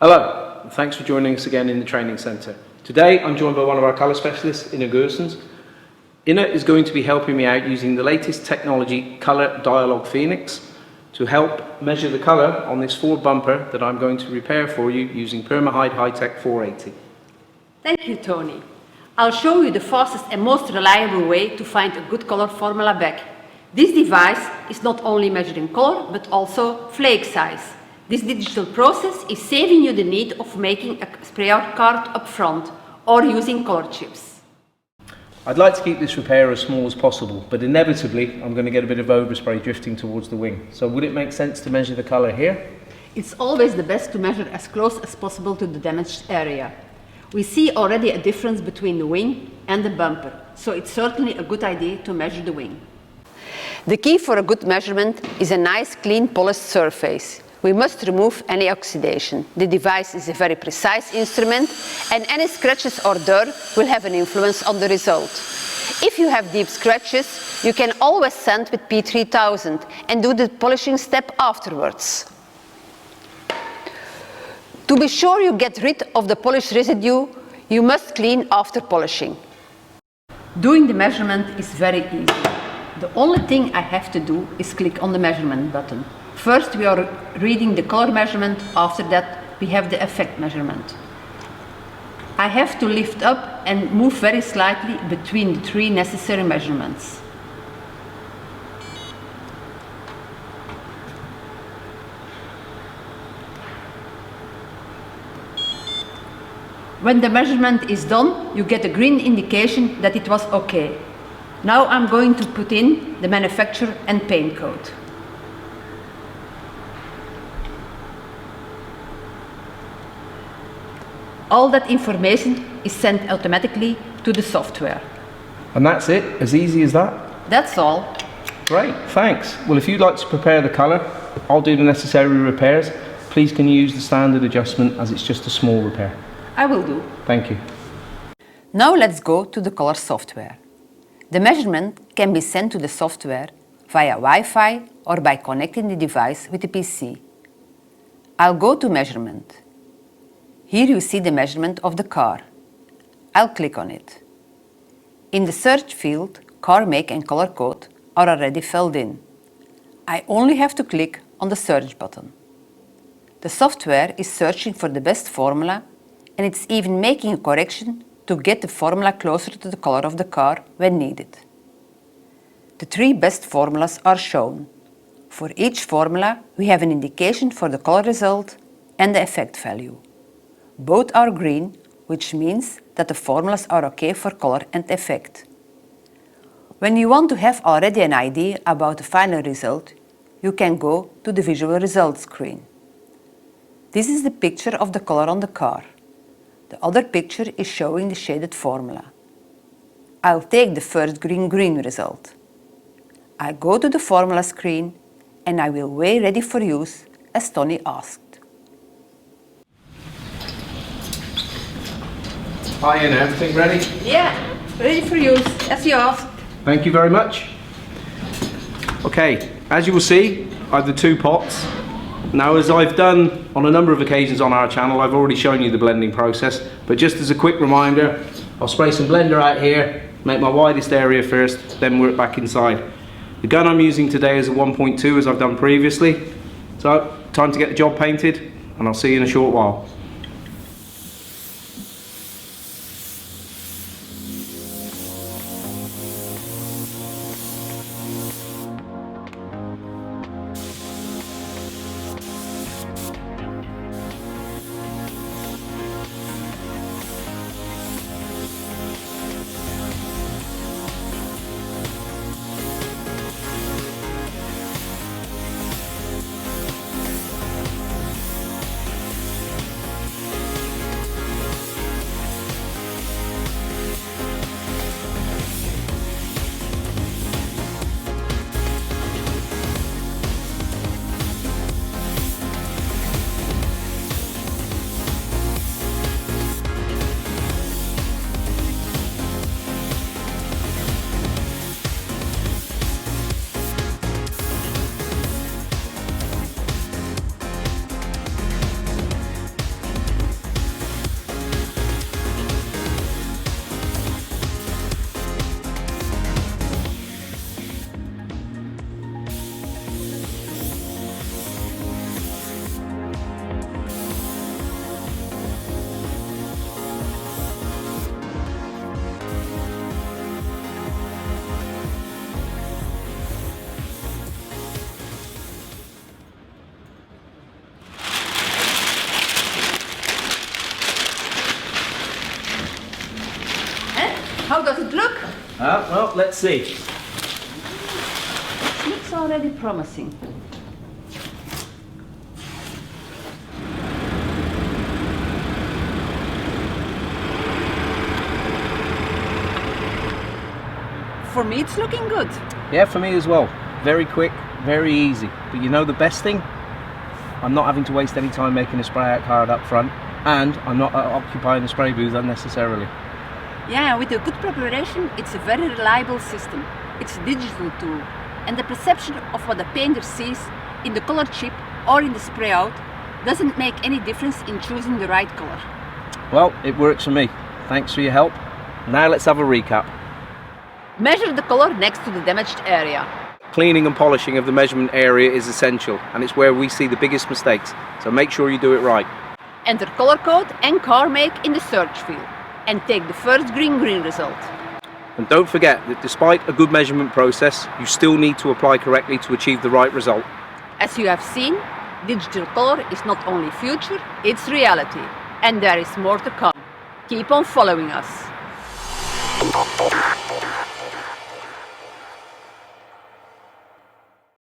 Hello, and thanks for joining us again in the training centre. Today I'm joined by one of our colour specialists, Inne Goossens. Inne is going to be helping me out using the latest technology, ColorDialog Phoenix, to help measure the colour on this Ford bumper that I'm going to repair for you using Permahyd Hi-TEC 480. Thank you, Tony. I'll show you the fastest and most reliable way to find a good color formula back. This device is not only measuring color, but also flake size. This digital process is saving you the need of making a sprayout card up front or using color chips. I'd like to keep this repair as small as possible, but inevitably I'm going to get a bit of overspray drifting towards the wing. So would it make sense to measure the colour here? It's always the best to measure as close as possible to the damaged area. We see already a difference between the wing and the bumper, so it's certainly a good idea to measure the wing. The key for a good measurement is a nice, clean, polished surface. We must remove any oxidation. The device is a very precise instrument, and any scratches or dirt will have an influence on the result. If you have deep scratches, you can always sand with P3000 and do the polishing step afterwards. To be sure you get rid of the polish residue, you must clean after polishing. Doing the measurement is very easy. The only thing I have to do is click on the measurement button. First we are reading the color measurement, after that we have the effect measurement. I have to lift up and move very slightly between the three necessary measurements. When the measurement is done, you get a green indication that it was okay. Now I'm going to put in the manufacturer and paint code. All that information is sent automatically to the software. And that's it? As easy as that? That's all. Great, thanks. Well, if you'd like to prepare the colour, I'll do the necessary repairs. Please can you use the standard adjustment as it's just a small repair? I will do. Thank you. Now let's go to the color software. The measurement can be sent to the software via Wi-Fi or by connecting the device with the PC. I'll go to measurement. Here you see the measurement of the car. I'll click on it. In the search field, car make and color code are already filled in. I only have to click on the search button. The software is searching for the best formula, and it's even making a correction to get the formula closer to the color of the car when needed. The three best formulas are shown. For each formula, we have an indication for the color result and the effect value. Both are green, which means that the formulas are okay for color and effect. When you want to have already an idea about the final result, you can go to the visual results screen. This is the picture of the color on the car. The other picture is showing the shaded formula. I'll take the first green result. I go to the formula screen and I will weigh ready for use as Tony asked. Hi Inne, everything ready? Yeah, ready for use as you asked. Thank you very much. Okay, as you will see, I have the two pots. Now, as I've done on a number of occasions on our channel, I've already shown you the blending process, but just as a quick reminder, I'll spray some blender out here, make my widest area first, then work back inside. The gun I'm using today is a 1.2 as I've done previously. So, time to get the job painted, and I'll see you in a short while. How does it look? Well, let's see. It looks already promising. For me, it's looking good. Yeah, for me as well. Very quick, very easy. But you know the best thing? I'm not having to waste any time making a spray out card up front, and I'm not occupying the spray booth unnecessarily. Yeah, with a good preparation, it's a very reliable system. It's a digital tool, and the perception of what the painter sees in the color chip or in the spray out doesn't make any difference in choosing the right color. Well, it works for me. Thanks for your help. Now let's have a recap. Measure the color next to the damaged area. Cleaning and polishing of the measurement area is essential, and it's where we see the biggest mistakes, so make sure you do it right. Enter color code and car make in the search field, and take the first green result. And don't forget that despite a good measurement process, you still need to apply correctly to achieve the right result. As you have seen, digital color is not only future, it's reality, and there is more to come. Keep on following us.